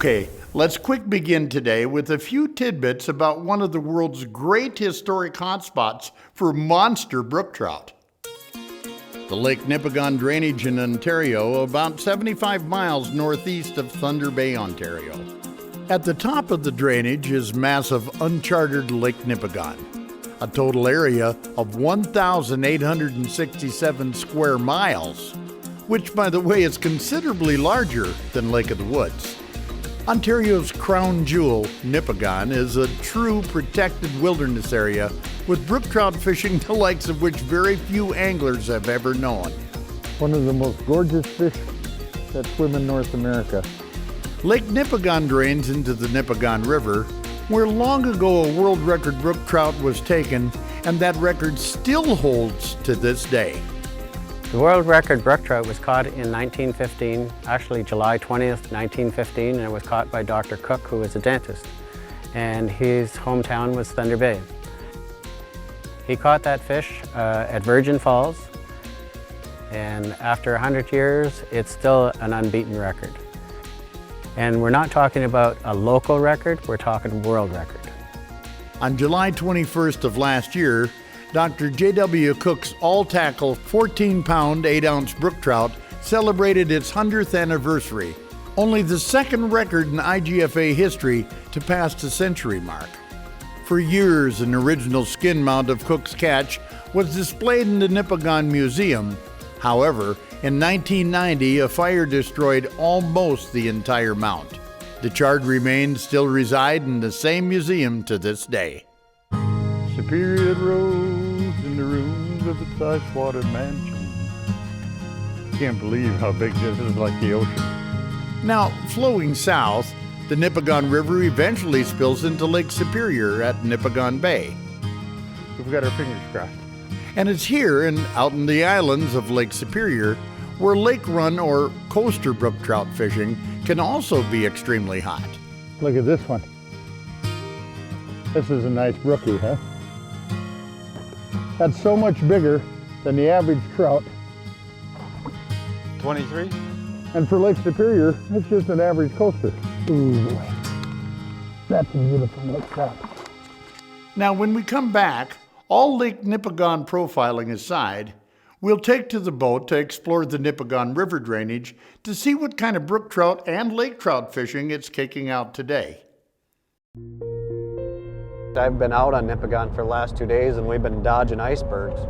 Okay, let's quick begin today with a few tidbits about one of the world's great historic hotspots for monster brook trout. The Lake Nipigon drainage in Ontario, about 75 miles northeast of Thunder Bay, Ontario. At the top of the drainage is massive uncharted Lake Nipigon, a total area of 1,867 square miles, which, by the way, is considerably larger than Lake of the Woods. Ontario's crown jewel, Nipigon, is a true protected wilderness area with brook trout fishing the likes of which very few anglers have ever known. One of the most gorgeous fish that swim in North America. Lake Nipigon drains into the Nipigon River, where long ago a world record brook trout was taken, and that record still holds to this day. The world record brook trout was caught in 1915, actually July 20th, 1915, and it was caught by Dr. Cook, who was a dentist, and his hometown was Thunder Bay. He caught that fish at Virgin Falls, and after 100 years, it's still an unbeaten record. And we're not talking about a local record, we're talking world record. On July 21st of last year, Dr. J.W. Cook's all-tackle 14-pound, 8-ounce brook trout celebrated its 100th anniversary, only the second record in IGFA history to pass the century mark. For years, an original skin mount of Cook's catch was displayed in the Nipigon Museum. However, in 1990, a fire destroyed almost the entire mount. The charred remains still reside in the same museum to this day. Superior rose in the rooms of its ice water mansion. Can't believe how big this is, like the ocean. Now, flowing south, the Nipigon River eventually spills into Lake Superior at Nipigon Bay. We've got our fingers crossed. And it's here and out in the islands of Lake Superior where lake run or coaster brook trout fishing can also be extremely hot. Look at this one. This is a nice brookie, huh? That's so much bigger than the average trout. 23? And for Lake Superior, it's just an average coaster. Ooh, boy. That's a beautiful brook trout. Now, when we come back, all Lake Nipigon profiling aside, we'll take to the boat to explore the Nipigon River drainage to see what kind of brook trout and lake trout fishing it's kicking out today. I've been out on Nipigon for the last 2 days, and we've been dodging icebergs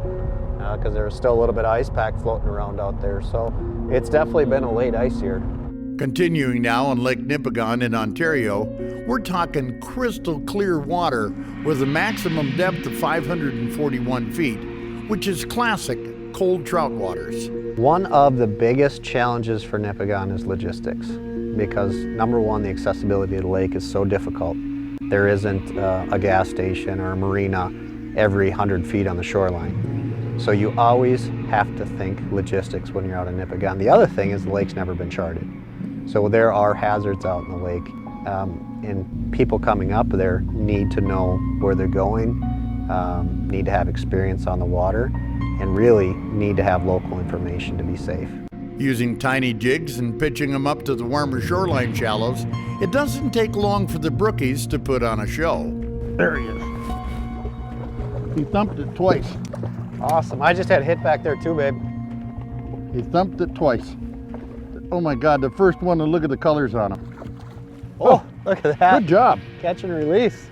because there's still a little bit of ice pack floating around out there. So it's definitely been a late ice year. Continuing now on Lake Nipigon in Ontario, we're talking crystal clear water with a maximum depth of 541 feet, which is classic cold trout waters. One of the biggest challenges for Nipigon is logistics, because number one, the accessibility of the lake is so difficult. There isn't a gas station or a marina every 100 feet on the shoreline. So you always have to think logistics when you're out in Nipigon. The other thing is the lake's never been charted. So there are hazards out in the lake, and people coming up there need to know where they're going, need to have experience on the water, and really need to have local information to be safe. Using tiny jigs and pitching them up to the warmer shoreline shallows, it doesn't take long for the brookies to put on a show. There he is. He thumped it twice. Awesome. I just had a hit back there too, babe. He thumped it twice. Oh my God, the first one, and look at the colors on him. Oh, look at that. Good job. Catch and release.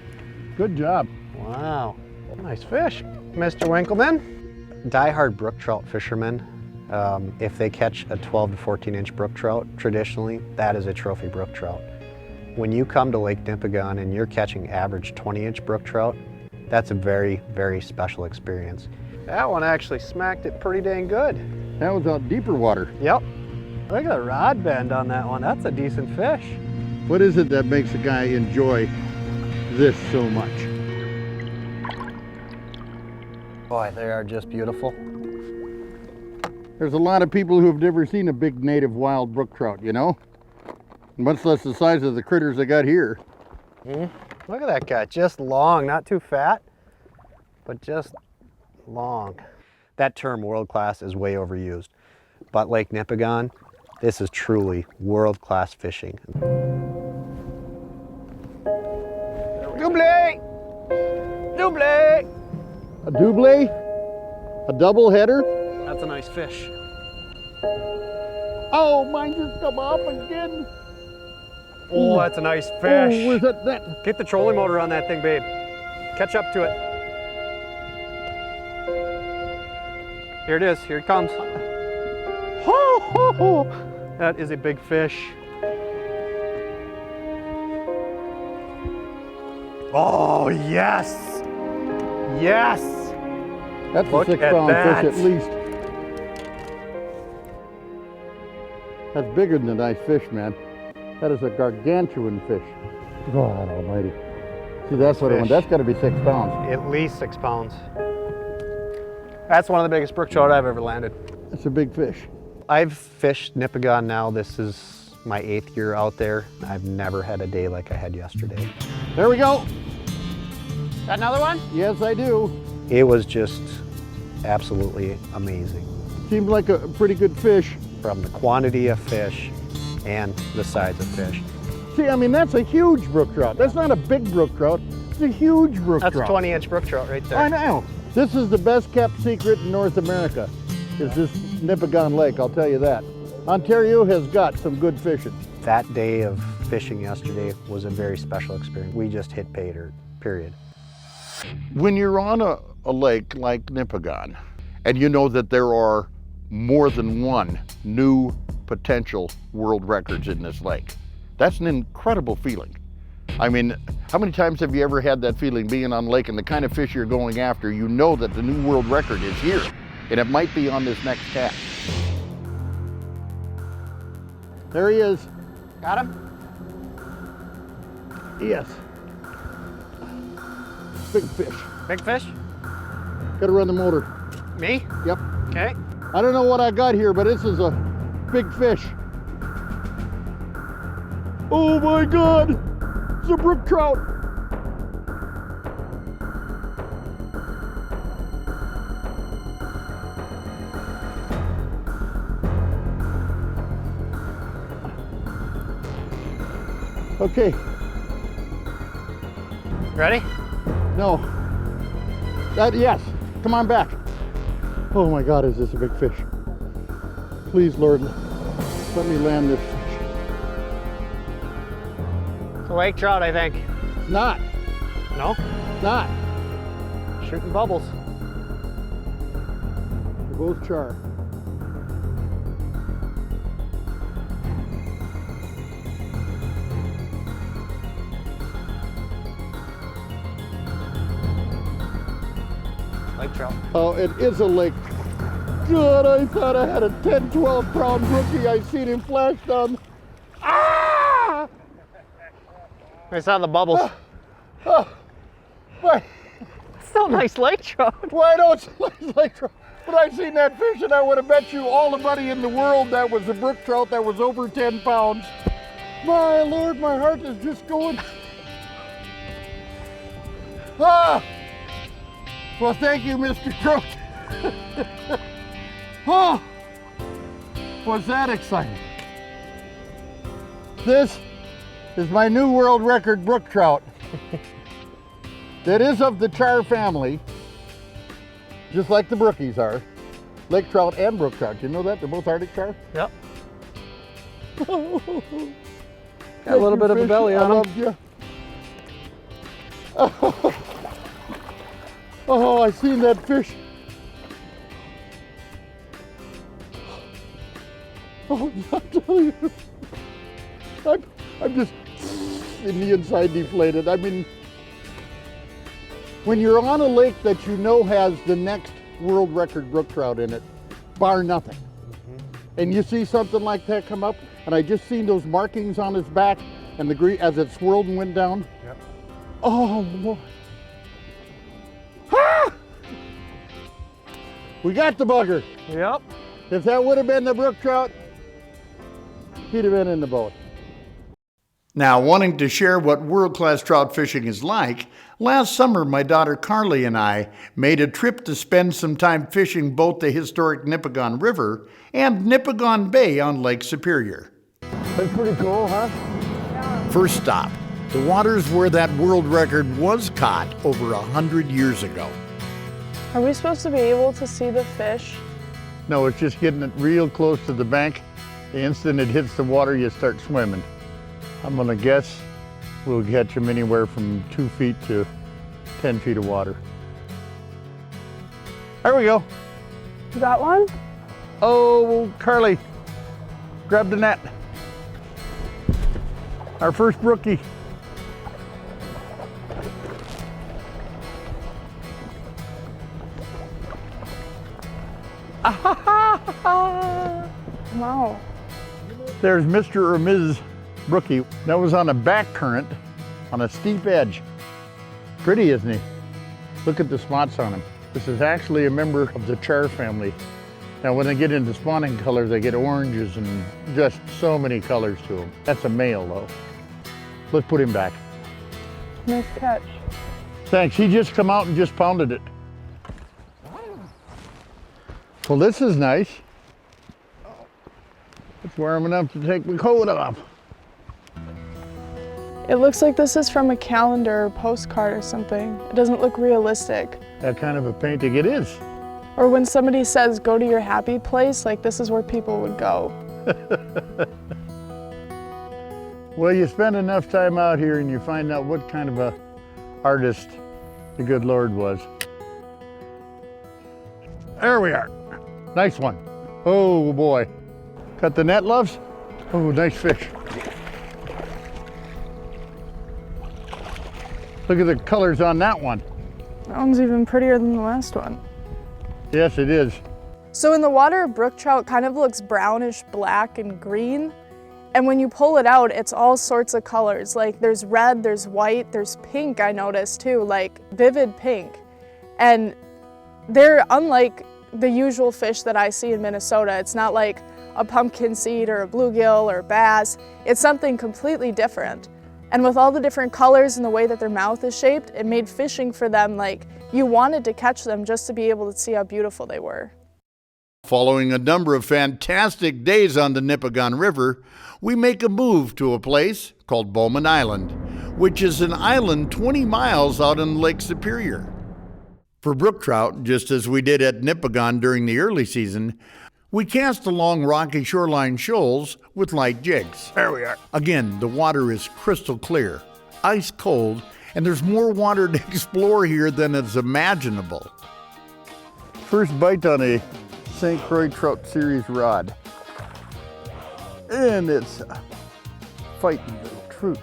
Good job. Wow. Nice fish. Mr. Winkelman. Die-hard brook trout fishermen, if they catch a 12 to 14 inch brook trout, traditionally, that is a trophy brook trout. When you come to Lake Nipigon and you're catching average 20 inch brook trout, that's a very, very special experience. That one actually smacked it pretty dang good. That was out deeper water. Yep. Look at the rod bend on that one. That's a decent fish. What is it that makes a guy enjoy this so much? Boy, they are just beautiful. There's a lot of people who have never seen a big native wild brook trout, you know? Much less the size of the critters they got here. Look at that guy, just long, not too fat, but just long. That term world class is way overused, but Lake Nipigon, this is truly world class fishing. Double! A double? A double header? That's a nice fish. Oh, mine just come off again. Oh, that's a nice Oh, fish. where's that net? Get the trolling motor on that thing, babe. Catch up to it. Here it is, here it comes. That is a big fish. Oh, yes! Yes! That's Look a 6 at pound that. fish at least. That's bigger than a nice fish, man. That is a gargantuan fish. God almighty. See, that's what I want. That's got to be 6 pounds. At least 6 pounds. That's one of the biggest brook trout I've ever landed. That's a big fish. I've fished Nipigon now. This is my 8th year out there. I've never had a day like I had yesterday. There we go. Got another one? Yes, I do. It was just absolutely amazing. Seems like a pretty good fish. From the quantity of fish and the size of fish. See, I mean, that's a huge brook trout. That's not a big brook trout. It's a huge brook trout. That's a 20-inch brook trout right there. I know. This is the best kept secret in North America, is this Nipigon Lake, I'll tell you that. Ontario has got some good fishing. That day of fishing yesterday was a very special experience. We just hit pay dirt, period. When you're on a lake like Nipigon, and you know that there are more than one new potential world records in this lake, that's an incredible feeling. I mean, how many times have you ever had that feeling being on lake and the kind of fish you're going after, you know that the new world record is here, and it might be on this next cast. There he is. Got him? Yes. Big fish. Big fish? Gotta run the motor. Me? Yep. Okay. I don't know what I got here, but this is a big fish. Oh my God! It's a brook trout. Okay. Ready? No. Yes. Come on back. Oh my God, is this a big fish? Please, Lord, let me land this fish. It's a lake trout, I think. It's not. No? It's not. Shooting bubbles. They're both char. Lake trout. Oh, it is a lake. God, I thought I had a 10, 12 pound rookie. I seen him flash down. Ah! I saw the bubbles. Why? Still a nice lake trout. Why don't it's a nice lake trout? But I seen that fish and I would have bet you all the money in the world that was a brook trout that was over 10 pounds. My Lord, my heart is just going. Ah! Well, thank you, Mr. Trout. Oh, was that exciting? This is my new world record brook trout. That is of the char family, just like the brookies are. Lake trout and brook trout. You know that? They're both Arctic char. Yep. Got a little bit of a belly on I him. loved you. Oh, I seen that fish. Oh, I'll tell you. I'm just in the inside deflated. I mean, when you're on a lake that you know has the next world record brook trout in it, bar nothing, and you see something like that come up, and I just seen those markings on his back and the green as it swirled and went down. Yep. Oh, Lord. Ah! We got the bugger. Yep. If that would have been the brook trout, he'd have been in the boat. Now, wanting to share what world-class trout fishing is like, last summer my daughter Carly and I made a trip to spend some time fishing both the historic Nipigon River and Nipigon Bay on Lake Superior. That's pretty cool, huh? First stop, the waters where that world record was caught over 100 years ago. Are we supposed to be able to see the fish? No, it's just getting it real close to the bank. The instant it hits the water, you start swimming. I'm gonna guess we'll catch them anywhere from 2 feet to 10 feet of water. There we go. You got one? Oh, Carly, grab the net. Our first brookie. Wow. There's Mr. or Ms. Brookie. That was on a back current on a steep edge. Pretty, isn't he? Look at the spots on him. This is actually a member of the char family. Now when they get into spawning colors, they get oranges and just so many colors to them. That's a male though. Let's put him back. Nice catch. Thanks, he just come out and just pounded it. Well, this is nice. It's warm enough to take the coat off. It looks like this is from a calendar or postcard or something. It doesn't look realistic. That kind of a painting it is. Or when somebody says, go to your happy place, like this is where people would go. Well, you spend enough time out here and you find out what kind of a artist the good Lord was. There we are. Nice one. Oh boy. Got the net, loves? Oh, nice fish. Look at the colors on that one. That one's even prettier than the last one. Yes, it is. So in the water, brook trout kind of looks brownish, black, and green. And when you pull it out, it's all sorts of colors. Like there's red, there's white, there's pink, I noticed too, like vivid pink. And they're unlike the usual fish that I see in Minnesota. It's not like a pumpkin seed or a bluegill or bass. It's something completely different. And with all the different colors and the way that their mouth is shaped, it made fishing for them like you wanted to catch them just to be able to see how beautiful they were. Following a number of fantastic days on the Nipigon River, we make a move to a place called Bowman Island, which is an island 20 miles out in Lake Superior. For brook trout, just as we did at Nipigon during the early season, we cast along rocky shoreline shoals with light jigs. There we are. Again, the water is crystal clear, ice cold, and there's more water to explore here than is imaginable. First bite on a St. Croix Trout Series rod. And it's a fighting little trout.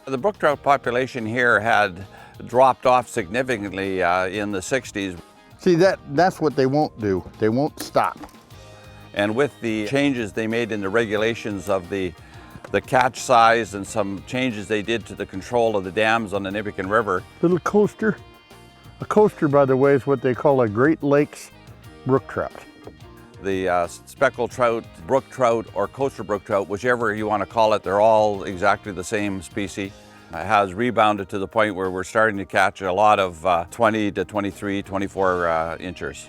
The brook trout population here had dropped off significantly in the 60s. See, that's what they won't do. They won't stop. And with the changes they made in the regulations of the catch size and some changes they did to the control of the dams on the Nipigon River. Little coaster. A coaster, by the way, is what they call a Great Lakes brook trout. The speckled trout, brook trout, or coaster brook trout, whichever you want to call it, they're all exactly the same species. It has rebounded to the point where we're starting to catch a lot of 20 to 23, 24 inchers.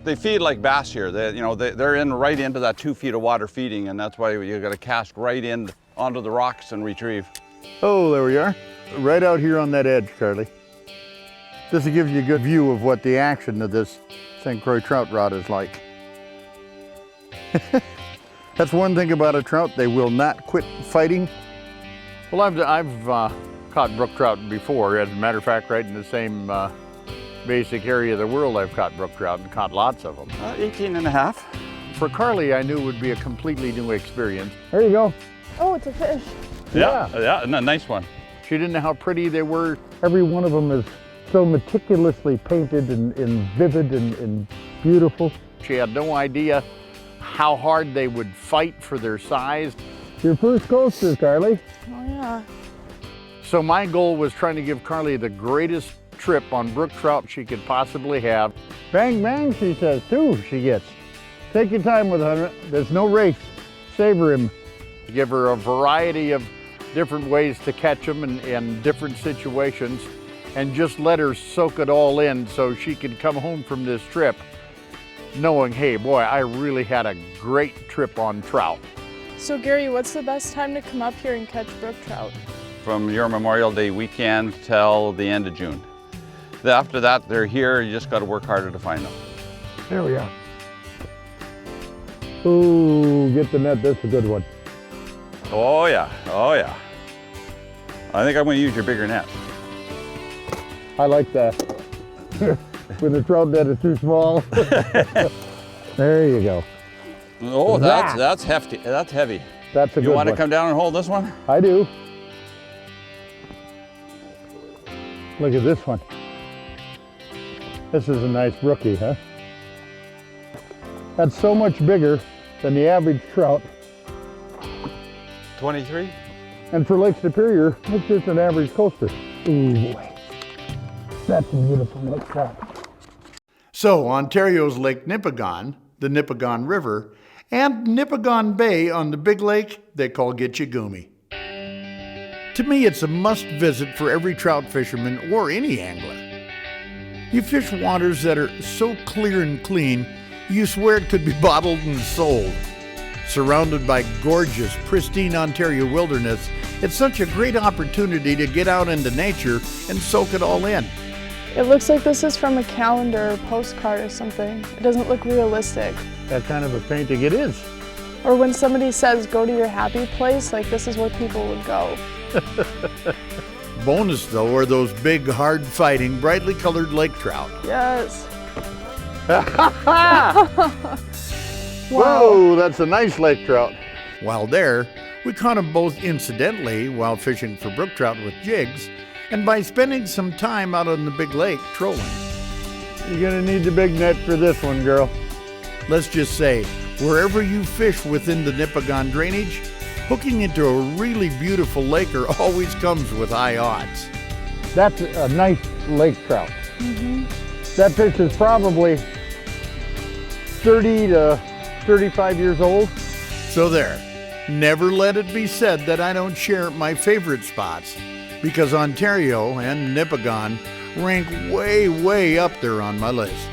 They feed like bass here. They're in right into that 2 feet of water feeding, and that's why you got to cast right in onto the rocks and retrieve. Oh, there we are. Right out here on that edge, Charlie. This will give you a good view of what the action of this St. Croix trout rod is like. That's one thing about a trout, they will not quit fighting. Well, I've caught brook trout before. As a matter of fact, right in the same basic area of the world, I've caught brook trout and caught lots of them. 18 and a half. For Carly, I knew it would be a completely new experience. There you go. Oh, it's a fish. Yeah, nice one. She didn't know how pretty they were. Every one of them is so meticulously painted and vivid and beautiful. She had no idea how hard they would fight for their size. Your first coaster, Carly. Oh yeah. So my goal was trying to give Carly the greatest trip on brook trout she could possibly have. Bang, bang, she says, too, she gets. Take your time with her. There's no race. Savor him. Give her a variety of different ways to catch them in different situations, and just let her soak it all in so she could come home from this trip knowing, hey, boy, I really had a great trip on trout. So Gary, what's the best time to come up here and catch brook trout? from your Memorial Day weekend till the end of June. After that, they're here. You just got to work harder to find them. There we are. Ooh, get the net. That's a good one. Oh yeah, oh yeah. I think I'm going to use your bigger net. I like that. When the trout net is too small. There you go. Oh, that's hefty. That's heavy. That's a good one. You want to come down and hold this one? I do. Look at this one. This is a nice rookie, huh? That's so much bigger than the average trout. 23? And for Lake Superior, it's just an average coaster. Ooh, boy. That's a beautiful lake trout. So, Ontario's Lake Nipigon, the Nipigon River, and Nipigon Bay on the big lake they call Gitche Gumee. To me, it's a must-visit for every trout fisherman or any angler. You fish waters that are so clear and clean, you swear it could be bottled and sold. Surrounded by gorgeous, pristine Ontario wilderness, it's such a great opportunity to get out into nature and soak it all in. It looks like this is from a calendar or postcard or something. It doesn't look realistic. That kind of a painting it is. Or when somebody says, go to your happy place, like this is where people would go. Bonus, though, are those big, hard-fighting, brightly colored lake trout. Yes. Whoa, that's a nice lake trout. While there, we caught them both incidentally while fishing for brook trout with jigs and by spending some time out on the big lake trolling. You're gonna need the big net for this one, girl. Let's just say, wherever you fish within the Nipigon drainage, hooking into a really beautiful laker always comes with high odds. That's a nice lake trout. Mm-hmm. That fish is probably 30 to 35 years old. So there, never let it be said that I don't share my favorite spots, because Ontario and Nipigon rank way, way up there on my list.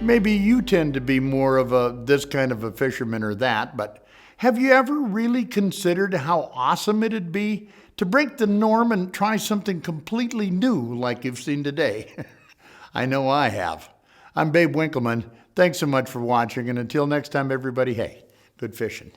Maybe you tend to be more of this kind of a fisherman or that, but have you ever really considered how awesome it'd be to break the norm and try something completely new like you've seen today? I know I have. I'm Babe Winkelman. Thanks so much for watching, and until next time, everybody, hey, good fishing.